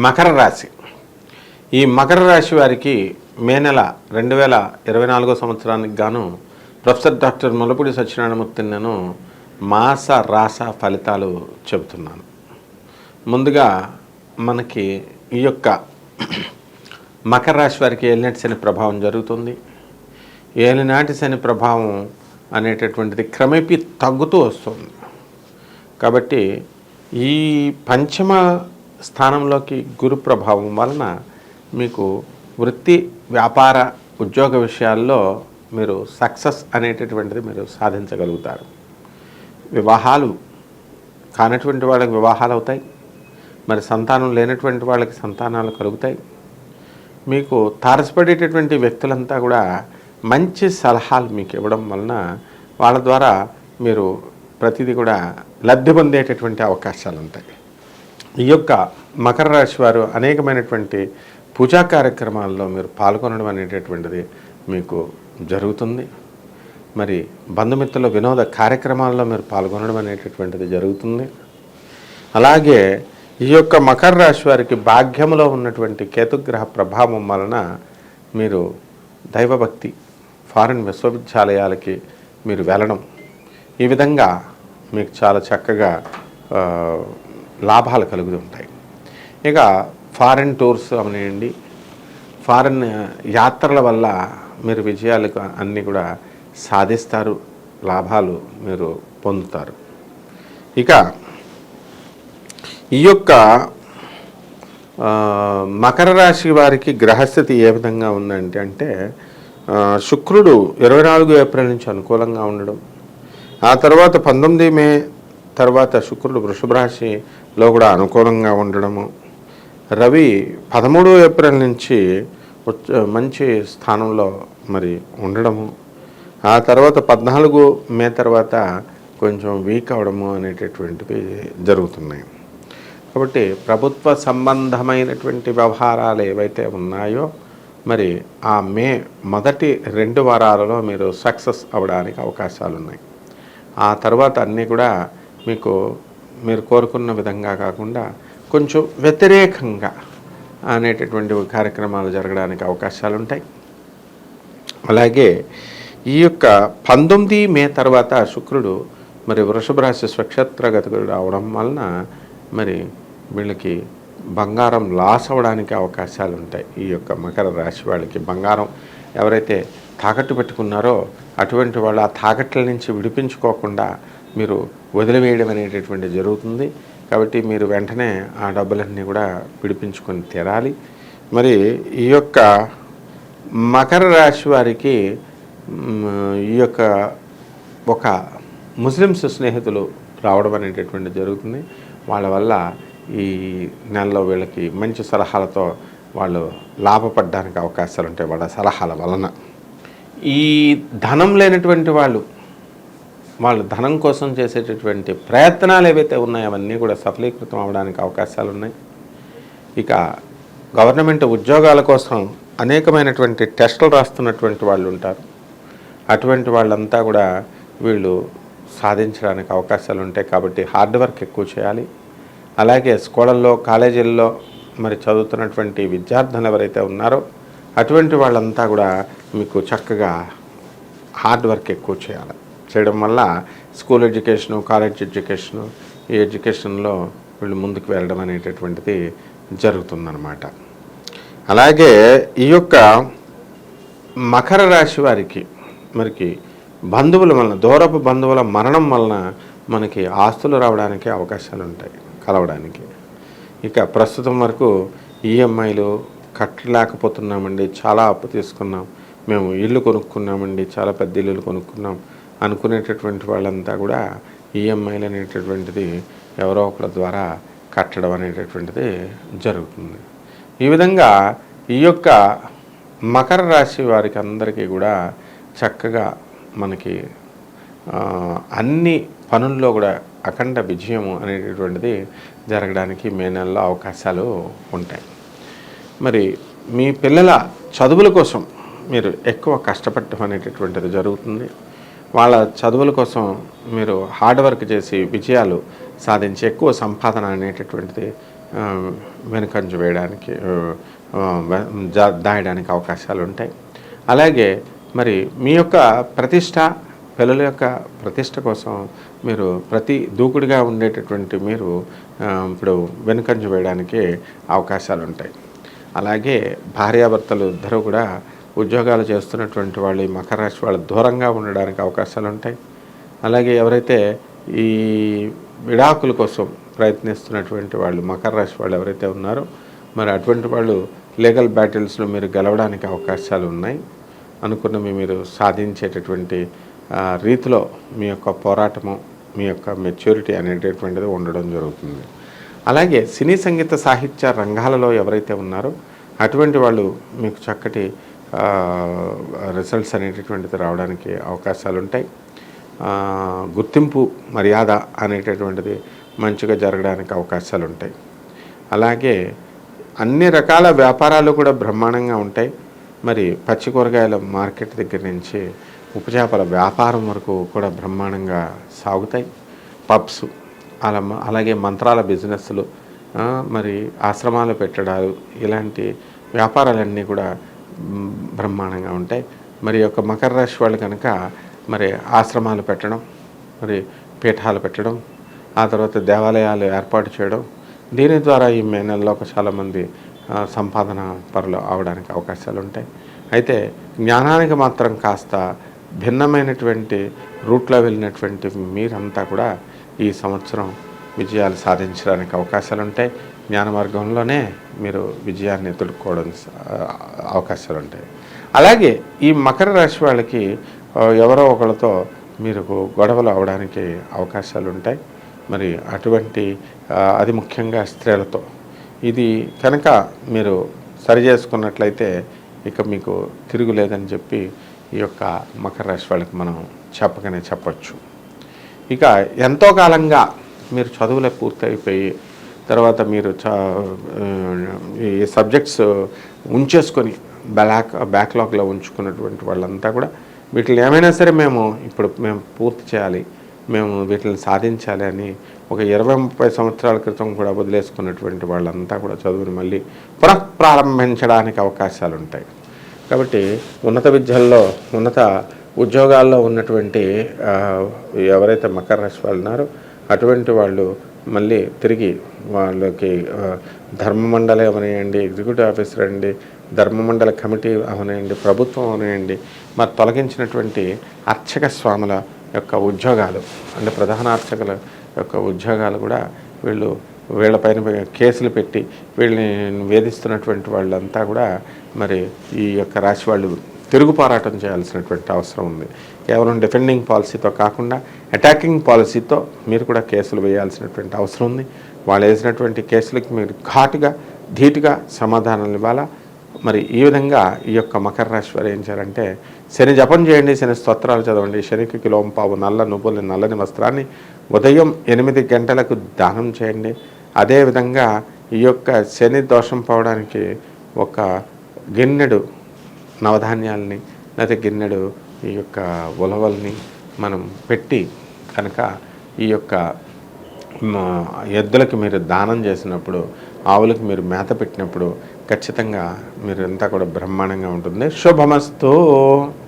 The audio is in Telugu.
మకర రాశి. ఈ మకర రాశి వారికి మే నెల 2024 సంవత్సరానికి గాను ప్రొఫెసర్ డాక్టర్ ముల్లపూడి సత్యనారాయణమూర్తిని నేను మాస రాస ఫలితాలు చెబుతున్నాను. ముందుగా మనకి ఈ యొక్క మకర రాశి వారికి ఏలినాటి శని ప్రభావం జరుగుతుంది. ఏలినాటి శని ప్రభావం అనేటటువంటిది క్రమేపీ తగ్గుతూ వస్తుంది. కాబట్టి ఈ పంచమ స్థానంలోకి గురు ప్రభావం వలన మీకు వృత్తి వ్యాపార ఉద్యోగ విషయాల్లో మీరు సక్సెస్ అనేటటువంటిది మీరు సాధించగలుగుతారు. వివాహాలు కానటువంటి వాళ్ళకి వివాహాలు అవుతాయి. మరి సంతానం లేనటువంటి వాళ్ళకి సంతానాలు కలుగుతాయి. మీకు తారసపడేటటువంటి వ్యక్తులంతా కూడా మంచి సలహాలు మీకు ఇవ్వడం వలన వాళ్ళ ద్వారా మీరు ప్రతిదీ కూడా లబ్ధి పొందేటటువంటి అవకాశాలు ఉంటాయి. ఈ యొక్క మకర రాశి వారు అనేకమైనటువంటి పూజా కార్యక్రమాల్లో మీరు పాల్గొనడం అనేటటువంటిది మీకు జరుగుతుంది. మరి బంధుమిత్రుల వినోద కార్యక్రమాల్లో మీరు పాల్గొనడం అనేటటువంటిది జరుగుతుంది. అలాగే ఈ యొక్క మకర రాశి వారికి భాగ్యంలో ఉన్నటువంటి కేతుగ్రహ ప్రభావం వలన మీరు దైవభక్తి, ఫారిన్ విశ్వవిద్యాలయాలకి మీరు వెళ్ళడం, ఈ విధంగా మీకు చాలా చక్కగా లాభాలు కలుగుతుంటాయి. ఇక ఫారిన్ టూర్స్ అవనివ్వండి, ఫారిన్ యాత్రల వల్ల మీరు విజయాలు అన్నీ కూడా సాధిస్తారు, లాభాలు మీరు పొందుతారు. ఇక ఈ యొక్క మకర రాశి వారికి గ్రహస్థితి ఏ విధంగా ఉందంటే శుక్రుడు 24 ఏప్రిల్ నుంచి అనుకూలంగా ఉండడం, ఆ తర్వాత 19 మే తర్వాత శుక్రుడు వృషభ రాశిలో కూడా అనుకూలంగా ఉండడము, రవి 13 ఏప్రిల్ నుంచి మంచి స్థానంలో మరి ఉండడము, ఆ తర్వాత 14 మే తర్వాత కొంచెం వీక్ అవడము అనేటటువంటివి జరుగుతున్నాయి. కాబట్టి ప్రభుత్వ సంబంధమైనటువంటి వ్యవహారాలు ఏవైతే ఉన్నాయో మరి ఆ మే మొదటి 2 వారాలలో మీరు సక్సెస్ అవ్వడానికి అవకాశాలు ఉన్నాయి. ఆ తర్వాత అన్నీ కూడా మీరు కోరుకున్న విధంగా కాకుండా కొంచెం వ్యతిరేకంగా అనేటటువంటి కార్యక్రమాలు జరగడానికి అవకాశాలు ఉంటాయి. అలాగే ఈ యొక్క 19 మే తర్వాత శుక్రుడు మరి వృషభ రాశి స్వక్షేత్రగతుడు రావడం వలన మరి వీళ్ళకి బంగారం లాస్ అవ్వడానికి అవకాశాలు ఉంటాయి. ఈ యొక్క మకర రాశి వాళ్ళకి బంగారం ఎవరైతే తాకట్టు పెట్టుకున్నారో అటువంటి వాళ్ళు ఆ తాకట్ల నుంచి విడిపించుకోకుండా మీరు వదిలివేయడం అనేటటువంటి జరుగుతుంది. కాబట్టి మీరు వెంటనే ఆ డబ్బులన్నీ కూడా విడిపించుకొని తీరాలి. మరి ఈ యొక్క మకర రాశి వారికి ఈ యొక్క ఒక ముస్లిమ్స్ స్నేహితులు రావడం అనేటటువంటి జరుగుతుంది. వాళ్ళ వల్ల ఈ నెలలో వీళ్ళకి మంచి సలహాలతో వాళ్ళు లాభపడడానికి అవకాశాలు ఉంటాయి వాళ్ళ సలహాల వలన. ఈ ధనం లేనటువంటి వాళ్ళు ధనం కోసం చేసేటటువంటి ప్రయత్నాలు ఏవైతే ఉన్నాయో అవన్నీ కూడా సఫలీకృతం అవ్వడానికి అవకాశాలు ఉన్నాయి. ఇక గవర్నమెంట్ ఉద్యోగాల కోసం అనేకమైనటువంటి టెస్టులు రాస్తున్నటువంటి వాళ్ళు ఉంటారు. అటువంటి వాళ్ళంతా కూడా వీళ్ళు సాధించడానికి అవకాశాలు ఉంటాయి. కాబట్టి హార్డ్ వర్క్ ఎక్కువ చేయాలి. అలాగే స్కూళ్ళల్లో కాలేజీల్లో మరి చదువుతున్నటువంటి విద్యార్థులు ఎవరైతే ఉన్నారో అటువంటి వాళ్ళంతా కూడా మీకు చక్కగా హార్డ్ వర్క్ ఎక్కువ చేయడం వల్ల స్కూల్ ఎడ్యుకేషను, కాలేజ్ ఎడ్యుకేషను, ఈ ఎడ్యుకేషన్లో వీళ్ళు ముందుకు వెళ్ళడం అనేటటువంటిది జరుగుతుందన్నమాట. అలాగే ఈ యొక్క మకర రాశి వారికి మరికి బంధువుల వలన, దూరపు బంధువుల మరణం వలన మనకి ఆస్తులు రావడానికి అవకాశాలు ఉంటాయి, కలవడానికి. ఇక ప్రస్తుతం వరకు ఈఎంఐలు కట్టలేకపోతున్నామండి, చాలా అప్పు తీసుకున్నాం, మేము ఇల్లు కొనుక్కున్నామండి, చాలా పెద్ద ఇల్లులు కొనుక్కున్నాం అనుకునేటటువంటి వాళ్ళంతా కూడా ఈఎంఐలు అనేటటువంటిది ఎవరో ఒకరి ద్వారా కట్టడం అనేటటువంటిది జరుగుతుంది. ఈ విధంగా ఈ యొక్క మకర రాశి వారికి అందరికీ కూడా చక్కగా మనకి అన్ని పనుల్లో కూడా అఖండ విజయం అనేటటువంటిది జరగడానికి మే నెలలో అవకాశాలు ఉంటాయి. మరి మీ పిల్లల చదువుల కోసం మీరు ఎక్కువ కష్టపడటం అనేటటువంటిది జరుగుతుంది. వాళ్ళ చదువుల కోసం మీరు హార్డ్ వర్క్ చేసి విజయాలు సాధించి ఎక్కువ సంపాదన అనేటటువంటిది వెనుకంజ వేయడానికి దాయడానికి అవకాశాలు ఉంటాయి. అలాగే మరి మీ యొక్క ప్రతిష్ట, పిల్లల యొక్క ప్రతిష్ట కోసం మీరు ప్రతి దూకుడుగా ఉండేటటువంటి మీరు ఇప్పుడు వెనుకంజ వేయడానికి అవకాశాలు ఉంటాయి. అలాగే భార్యాభర్తలు ఇద్దరు కూడా ఉద్యోగాలు చేస్తున్నటువంటి వాళ్ళు ఈ మకర రాశి వాళ్ళు దూరంగా ఉండడానికి అవకాశాలు ఉంటాయి. అలాగే ఎవరైతే ఈ విడాకుల కోసం ప్రయత్నిస్తున్నటువంటి వాళ్ళు మకర రాశి వాళ్ళు ఎవరైతే ఉన్నారో మరి అటువంటి వాళ్ళు లీగల్ బ్యాటిల్స్లో మీరు గెలవడానికి అవకాశాలు ఉన్నాయి. అనుకున్నవి మీరు సాధించేటటువంటి రీతిలో మీ యొక్క పోరాటము, మీ యొక్క మెచ్యూరిటీ అనేటటువంటిది ఉండడం జరుగుతుంది. అలాగే సినీ సంగీత సాహిత్య రంగాలలో ఎవరైతే ఉన్నారో అటువంటి వాళ్ళు మీకు చక్కటి రిజల్ట్స్ అనేటటువంటిది రావడానికి అవకాశాలు ఉంటాయి. గుర్తింపు, మర్యాద అనేటటువంటిది మంచిగా జరగడానికి అవకాశాలు ఉంటాయి. అలాగే అన్ని రకాల వ్యాపారాలు కూడా బ్రహ్మాండంగా ఉంటాయి. మరి పచ్చి కూరగాయల మార్కెట్ దగ్గర నుంచి ఉపచేపల వ్యాపారం వరకు కూడా బ్రహ్మాండంగా సాగుతాయి. పబ్స్, అలాగే మంత్రాల బిజినెస్లు, మరి ఆశ్రమాలు పెట్టడాలు, ఇలాంటి వ్యాపారాలన్నీ కూడా బ్రహ్మాండంగా ఉంటాయి. మరి యొక్క మకర రాశి వాళ్ళు కనుక మరి ఆశ్రమాలు పెట్టడం, మరి పీఠాలు పెట్టడం, ఆ తర్వాత దేవాలయాలు ఏర్పాటు చేయడం, దీని ద్వారా ఈ మే నెలలో చాలామంది సంపాదన పరులు అవడానికి అవకాశాలు ఉంటాయి. అయితే జ్ఞానానికి మాత్రం కాస్త భిన్నమైనటువంటి రూట్లో వెళ్ళినటువంటి మీరంతా కూడా ఈ సంవత్సరం విజయాలు సాధించడానికి అవకాశాలు ఉంటాయి. జ్ఞాన మార్గంలోనే మీరు విజయాన్ని ఎదుర్కోవడం అవకాశాలు ఉంటాయి. అలాగే ఈ మకర రాశి వాళ్ళకి ఎవరో ఒకరితో మీరు గొడవలు అవడానికి అవకాశాలు ఉంటాయి. మరి అటువంటి అది ముఖ్యంగా స్త్రీలతో ఇది కనుక మీరు సరి చేసుకున్నట్లయితే ఇక మీకు తిరుగులేదని చెప్పి ఈ యొక్క మకర రాశి వాళ్ళకి మనం చెప్పకనే చెప్పచ్చు. ఇక ఎంతో కాలంగా మీరు చదువులే పూర్తయిపోయి తర్వాత మీరు ఈ సబ్జెక్ట్స్ ఉంచేసుకొని బ్యాక్లాగ్లో ఉంచుకున్నటువంటి వాళ్ళంతా కూడా వీటిని ఏమైనా సరే మేము పూర్తి చేయాలి, మేము వీటిని సాధించాలి అని ఒక 20-30 సంవత్సరాల క్రితం కూడా వదిలేసుకున్నటువంటి వాళ్ళంతా కూడా చదువుని మళ్ళీ పునఃప్రారంభించడానికి అవకాశాలు ఉంటాయి. కాబట్టి ఉన్నత విద్యల్లో, ఉన్నత ఉద్యోగాల్లో ఉన్నటువంటి ఎవరైతే మకర రాశి వాళ్ళు ఉన్నారో అటువంటి వాళ్ళు మళ్ళీ తిరిగి వాళ్ళకి ధర్మమండలి అవనేయండి, ఎగ్జిక్యూటివ్ ఆఫీసర్ అండి, ధర్మమండల కమిటీ అవనేయండి, ప్రభుత్వం అవనేయండి, మరి తొలగించినటువంటి అర్చక స్వాముల యొక్క ఉద్యోగాలు అంటే ప్రధాన అర్చకుల యొక్క ఉద్యోగాలు కూడా వీళ్ళపైన కేసులు పెట్టి వీళ్ళని వేధిస్తున్నటువంటి వాళ్ళంతా కూడా మరి ఈ యొక్క రాశి వాళ్ళు తిరుగు పోరాటం చేయాల్సినటువంటి అవసరం ఉంది. కేవలం డిఫెండింగ్ పాలసీతో కాకుండా అటాకింగ్ పాలసీతో మీరు కూడా కేసులు వేయాల్సినటువంటి అవసరం ఉంది. వాళ్ళు వేసినటువంటి కేసులకి మీరు ఘాటుగా, ధీటుగా సమాధానాలు ఇవ్వాలా. మరి ఈ విధంగా ఈ యొక్క మకర రాశి వారు ఏం చేయాలంటే శని జపం చేయండి, శని స్తోత్రాలు చదవండి, శనికి కిలోంపావు నల్ల నువ్వులు నల్లని వస్త్రాన్ని ఉదయం 8 గంటలకు దానం చేయండి. అదేవిధంగా ఈ యొక్క శని దోషం పోవడానికి ఒక గిన్నెడు నవధాన్యాలని లేదా గిన్నెడు ఈ యొక్క ఉలవల్ని మనం పెట్టి కనుక ఈ యొక్క ఎద్దులకి మీరు దానం చేసినప్పుడు, ఆవులకి మీరు మేత పెట్టినప్పుడు ఖచ్చితంగా మీరు అంతా కూడా బ్రహ్మాండంగా ఉంటుంది. శుభమస్తు.